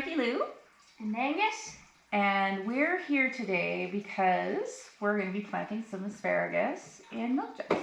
Frankie-Lou and Angus, and we're here today because we're going to be planting some asparagus in milk jugs.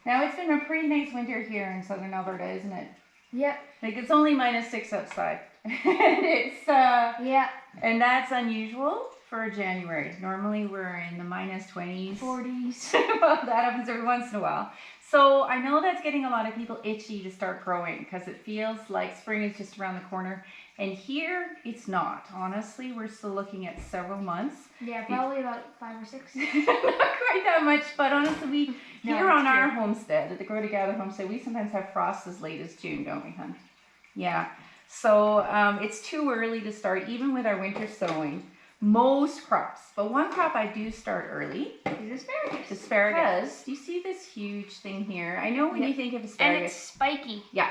Now it's been a pretty nice winter here in southern Alberta, isn't it? Yep. Like it's only -6 outside, and it's yeah, and that's unusual for January. Normally we're in the -20s, 40s. Well, that happens every once in a while. So I know that's getting a lot of people itchy to start growing because it feels like spring is just around the corner. And here it's not. Honestly, we're still looking at several months. Yeah, probably about 5 or 6. Not quite that much, but honestly, here on our homestead, at the Grow Together homestead, we sometimes have frost as late as June, don't we, hon? Yeah. So it's too early to start, even with our winter sowing. Most crops, but one crop I do start early is asparagus. Asparagus. Do you see this huge thing here? I know when you think of asparagus. And it's spiky. Yeah,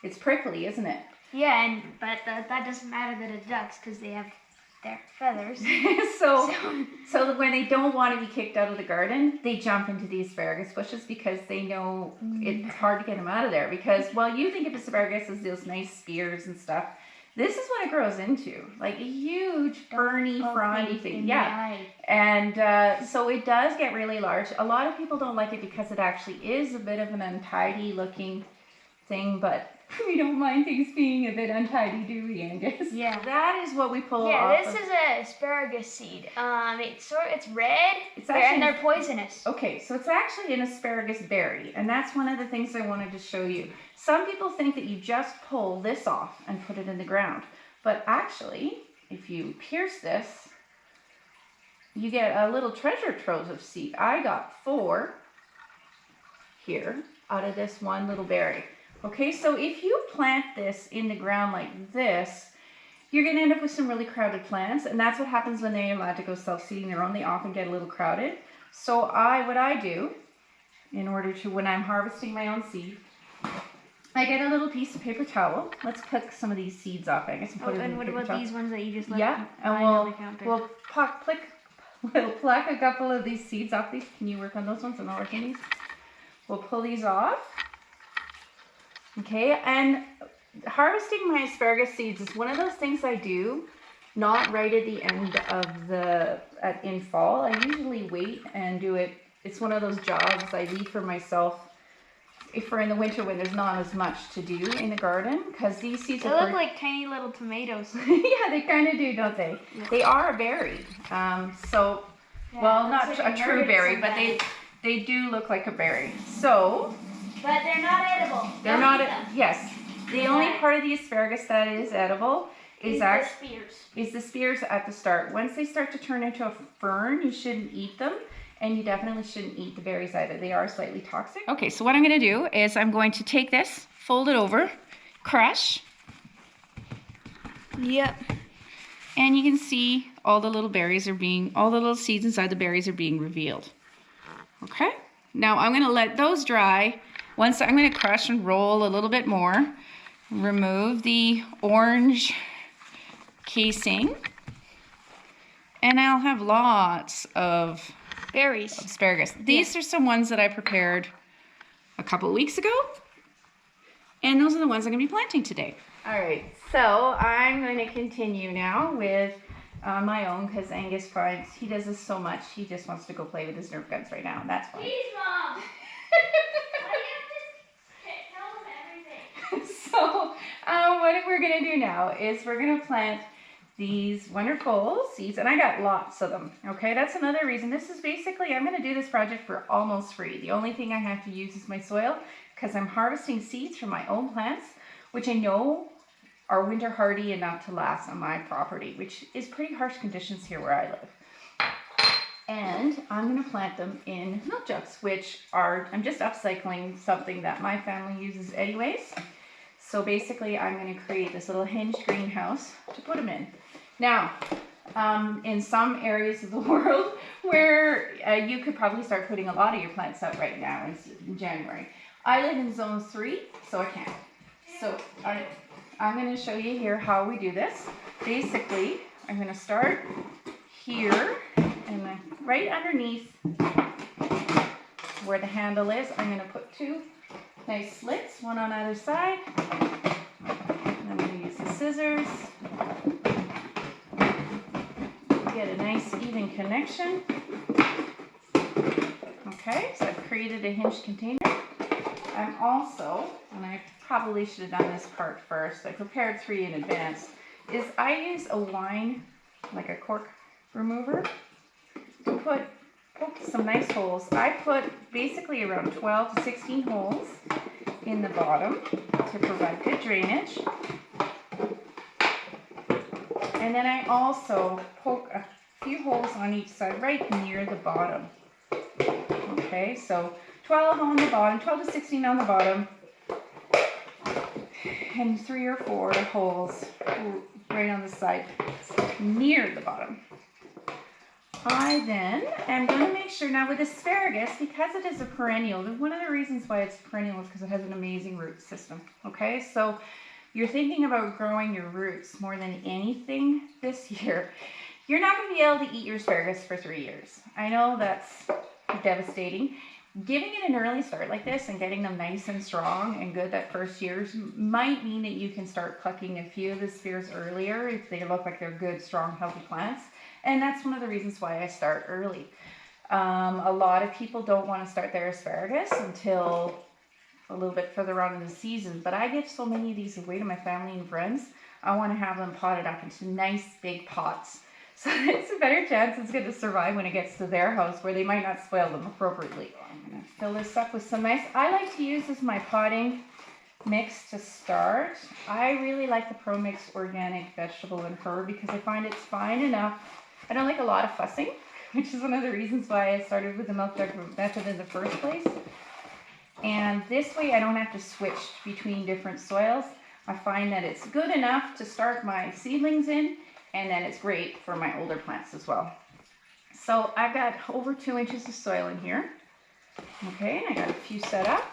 it's prickly, isn't it? Yeah, but that doesn't matter that it ducks because they have their feathers. so when they don't want to be kicked out of the garden, they jump into the asparagus bushes because they know it's hard to get them out of there. Because while you think of asparagus as those nice spears and stuff, this is what it grows into, like a huge, burny, frondy thing. Yeah, and so it does get really large. A lot of people don't like it because it actually is a bit of an untidy looking thing, but we don't mind things being a bit untidy, do we, Angus? Yeah. That is what we pull off. Yeah, this is an asparagus seed. It's red, and they're poisonous. Okay, so it's actually an asparagus berry, and that's one of the things I wanted to show you. Some people think that you just pull this off and put it in the ground, but actually, if you pierce this, you get a little treasure trove of seed. I got 4 here out of this one little berry. Okay, so if you plant this in the ground like this, you're going to end up with some really crowded plants, and that's what happens when they're allowed to go self-seeding their own. They often get a little crowded. So what I do, in order to, when I'm harvesting my own seed, I get a little piece of paper towel. Let's pick some of these seeds off, I guess. And what about these ones that you just left? Yeah, and we'll pluck a couple of these seeds off these. Can you work on those ones? I'm not working these. We'll pull these off. Okay, and harvesting my asparagus seeds is one of those things I do not right at the end of in fall. I usually wait and do it. It's one of those jobs I leave for myself for in the winter when there's not as much to do in the garden, because these seeds look like tiny little tomatoes. Yeah, they kind of do, don't they? Yeah. They are a berry. Well, not a true berry, but they do look like a berry. So. But they're not edible. They're not. Yes, the only part of the asparagus that is edible is the spears at the start. Once they start to turn into a fern, you shouldn't eat them, and you definitely shouldn't eat the berries either. They are slightly toxic. Okay, so what I'm going to do is I'm going to take this, fold it over, crush. Yep. And you can see all the little seeds inside the berries are being revealed. Okay. Now I'm going to let those dry. Once I'm going to crush and roll a little bit more, remove the orange casing, and I'll have lots of berries. Asparagus. These are some ones that I prepared a couple of weeks ago, and those are the ones I'm going to be planting today. All right, so I'm going to continue now with my own, because Angus finds he does this so much, he just wants to go play with his Nerf guns right now, and that's fine. Please, Mom. So what we're going to do now is we're going to plant these wonderful seeds, and I got lots of them. Okay, that's another reason. This is basically, I'm going to do this project for almost free. The only thing I have to use is my soil, because I'm harvesting seeds from my own plants, which I know are winter hardy enough to last on my property, which is pretty harsh conditions here where I live. And I'm going to plant them in milk jugs, which I'm just upcycling something that my family uses anyways. So basically, I'm going to create this little hinged greenhouse to put them in. Now, in some areas of the world where you could probably start putting a lot of your plants out right now in January. I live in zone 3, so I can't. So I'm going to show you here how we do this. Basically, I'm going to start here, and right underneath where the handle is, I'm going to put 2 nice slits, one on either side. And I'm going to use this scissors. Get a nice even connection. Okay, so I've created a hinged container. I'm also, and I probably should have done this part first, I prepared 3 in advance, is I use a wine, like a cork remover, to poke some nice holes. I put basically around 12 to 16 holes in the bottom to provide good drainage. And then I also poke a few holes on each side right near the bottom. Okay, so 12 on the bottom, 12 to 16 on the bottom, and 3 or 4 holes right on the side near the bottom. I then am going to make sure, now with asparagus, because it is a perennial, one of the reasons why it's perennial is because it has an amazing root system. Okay, so you're thinking about growing your roots more than anything this year. You're not going to be able to eat your asparagus for 3 years. I know that's devastating. Giving it an early start like this and getting them nice and strong and good that first year might mean that you can start plucking a few of the spears earlier if they look like they're good, strong, healthy plants. And that's one of the reasons why I start early. A lot of people don't want to start their asparagus until a little bit further on in the season, but I give so many of these away to my family and friends. I want to have them potted up into nice big pots. So it's a better chance it's going to survive when it gets to their house where they might not spoil them appropriately. I'm going to fill this up with some nice, I like to use as my potting mix to start. I really like the Pro Mix Organic Vegetable and Herb because I find it's fine enough. I don't like a lot of fussing, which is one of the reasons why I started with the milk jug method in the first place. And this way I don't have to switch between different soils. I find that it's good enough to start my seedlings in, and then it's great for my older plants as well. So I've got over 2 inches of soil in here. Okay, and I got a few set up.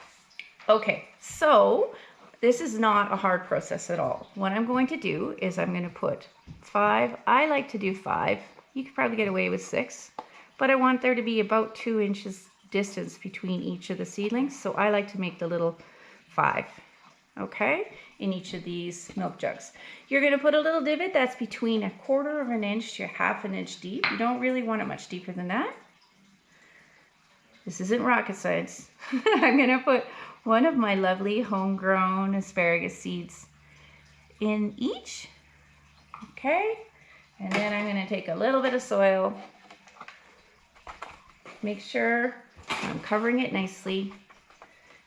Okay, so this is not a hard process at all. What I'm going to do is I'm going to put 5, I like to do 5. You could probably get away with 6, but I want there to be about 2 inches distance between each of the seedlings. So I like to make the little 5, okay, in each of these milk jugs. You're going to put a little divot that's between 1/4 of an inch to 1/2 inch deep. You don't really want it much deeper than that. This isn't rocket science. I'm going to put one of my lovely homegrown asparagus seeds in each, okay, and then I'm going to take a little bit of soil, make sure I'm covering it nicely.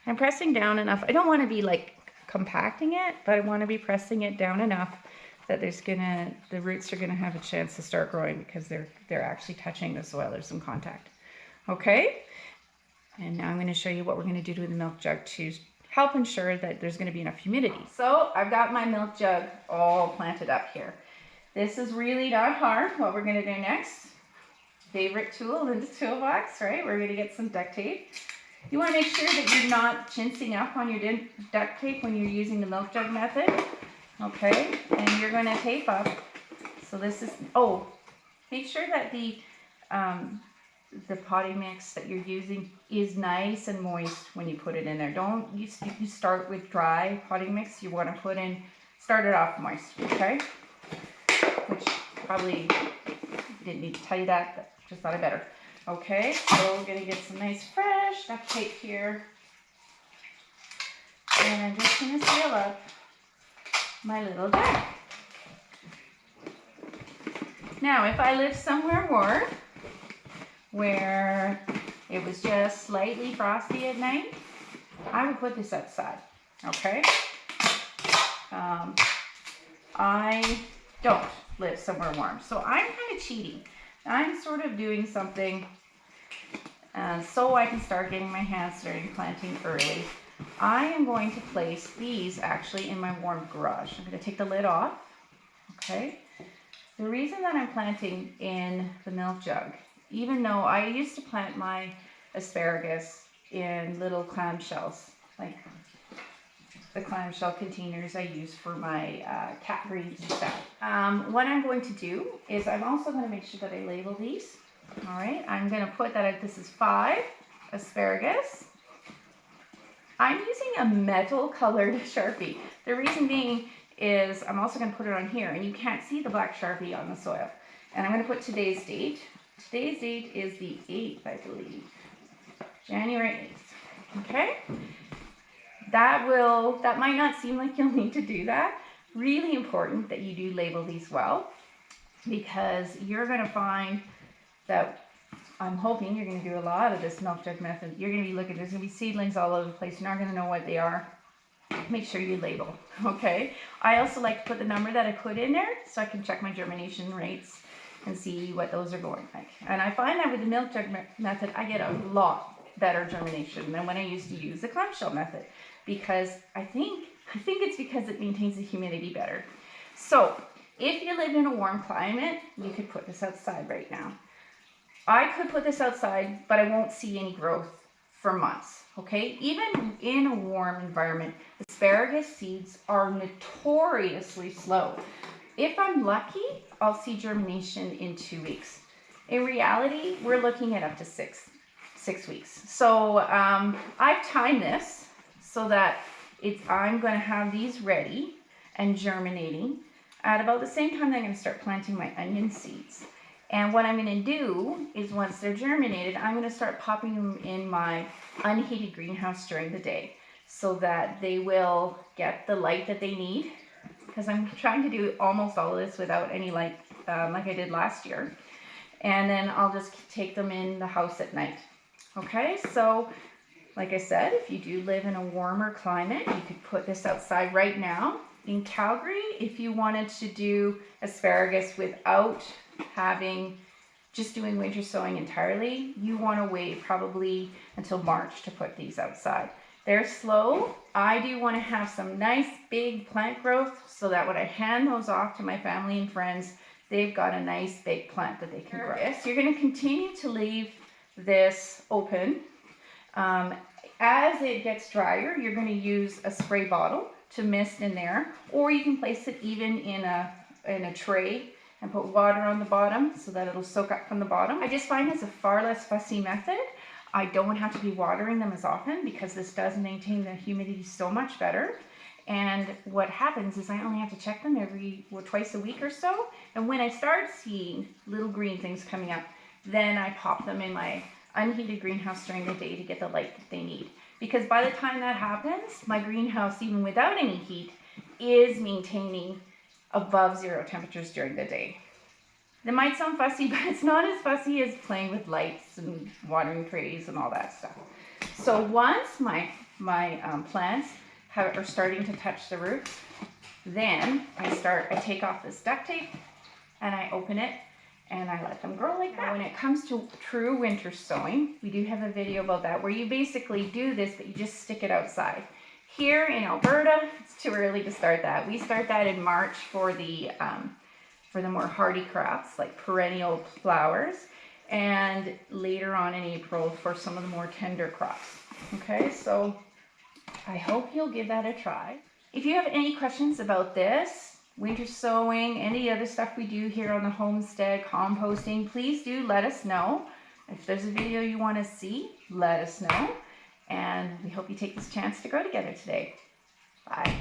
I'm pressing down enough. I don't want to be like compacting it, but I want to be pressing it down enough that the roots are gonna have a chance to start growing because they're actually touching the soil. There's some contact. Okay, and now I'm going to show you what we're going to do to the milk jug to help ensure that there's going to be enough humidity. So I've got my milk jug all planted up here. This is really not hard. What we're going to do next, favorite tool in the toolbox, right? We're going to get some duct tape. You want to make sure that you're not chinsing up on your duct tape when you're using the milk jug method. Okay, and you're going to tape up. So this is, oh, make sure that the potting mix that you're using is nice and moist when you put it in there. Don't you start with dry potting mix. You want to start it off moist, okay? Which probably didn't need to tell you that, but just thought I better. Okay, so we're gonna get some nice fresh duct tape here. And I'm just gonna seal up my little jug. Now, if I lived somewhere warm, where it was just slightly frosty at night, I would put this outside, okay? I don't live somewhere warm, so I'm kind of cheating. I'm sort of doing something so I can start getting my hands started planting early. I am going to place these actually in my warm garage. I'm going to take the lid off, okay? The reason that I'm planting in the milk jug, even though I used to plant my asparagus in little clamshells, like the clamshell containers I use for my cat breeds and stuff. What I'm going to do is I'm also going to make sure that I label these. All right, I'm going to put that this is 5 asparagus. I'm using a metal colored Sharpie. The reason being is I'm also going to put it on here, and you can't see the black Sharpie on the soil. And I'm going to put today's date. Today's date is the 8th, I believe. January 8th. Okay? That might not seem like you'll need to do that. Really important that you do label these well, because you're going to find that, I'm hoping you're going to do a lot of this milk jug method. You're going to be looking, there's going to be seedlings all over the place. You're not going to know what they are. Make sure you label, okay? I also like to put the number that I put in there so I can check my germination rates and see what those are going like. And I find that with the milk jug method, I get a lot better germination than when I used to use the clamshell method, because I think it's because it maintains the humidity better. So if you live in a warm climate, you could put this outside right now. I could put this outside, but I won't see any growth for months, okay? Even in a warm environment, asparagus seeds are notoriously slow. If I'm lucky, I'll see germination in 2 weeks. In reality, we're looking at up to six weeks. So I've timed this so that I'm going to have these ready and germinating at about the same time that I'm going to start planting my onion seeds. And what I'm going to do is, once they're germinated, I'm going to start popping them in my unheated greenhouse during the day so that they will get the light that they need, because I'm trying to do almost all of this without any light like I did last year. And then I'll just take them in the house at night. Okay, so like I said, if you do live in a warmer climate, you could put this outside right now. In Calgary, if you wanted to do asparagus without just doing winter sowing entirely, you want to wait probably until March to put these outside. They're slow. I do want to have some nice big plant growth so that when I hand those off to my family and friends, they've got a nice big plant that they can grow. You're going to continue to leave this open. As it gets drier, you're going to use a spray bottle to mist in there, or you can place it even in a tray and put water on the bottom so that it'll soak up from the bottom. I just find it's a far less fussy method. I don't have to be watering them as often because this does maintain the humidity so much better. And what happens is I only have to check them twice a week or so. And when I start seeing little green things coming up, then I pop them in my unheated greenhouse during the day to get the light that they need. Because by the time that happens, my greenhouse, even without any heat, is maintaining above 0 temperatures during the day. That might sound fussy, but it's not as fussy as playing with lights and watering trays and all that stuff. So once my plants are starting to touch the roots, then I take off this duct tape and I open it and I let them grow like that. When it comes to true winter sowing, we do have a video about that where you basically do this, but you just stick it outside. Here in Alberta, it's too early to start that. We start that in March for the more hardy crops like perennial flowers, and later on in April for some of the more tender crops. Okay, so I hope you'll give that a try. If you have any questions about this, winter sowing, any other stuff we do here on the homestead, composting, please do let us know. If there's a video you want to see, let us know. And we hope you take this chance to grow together today. Bye.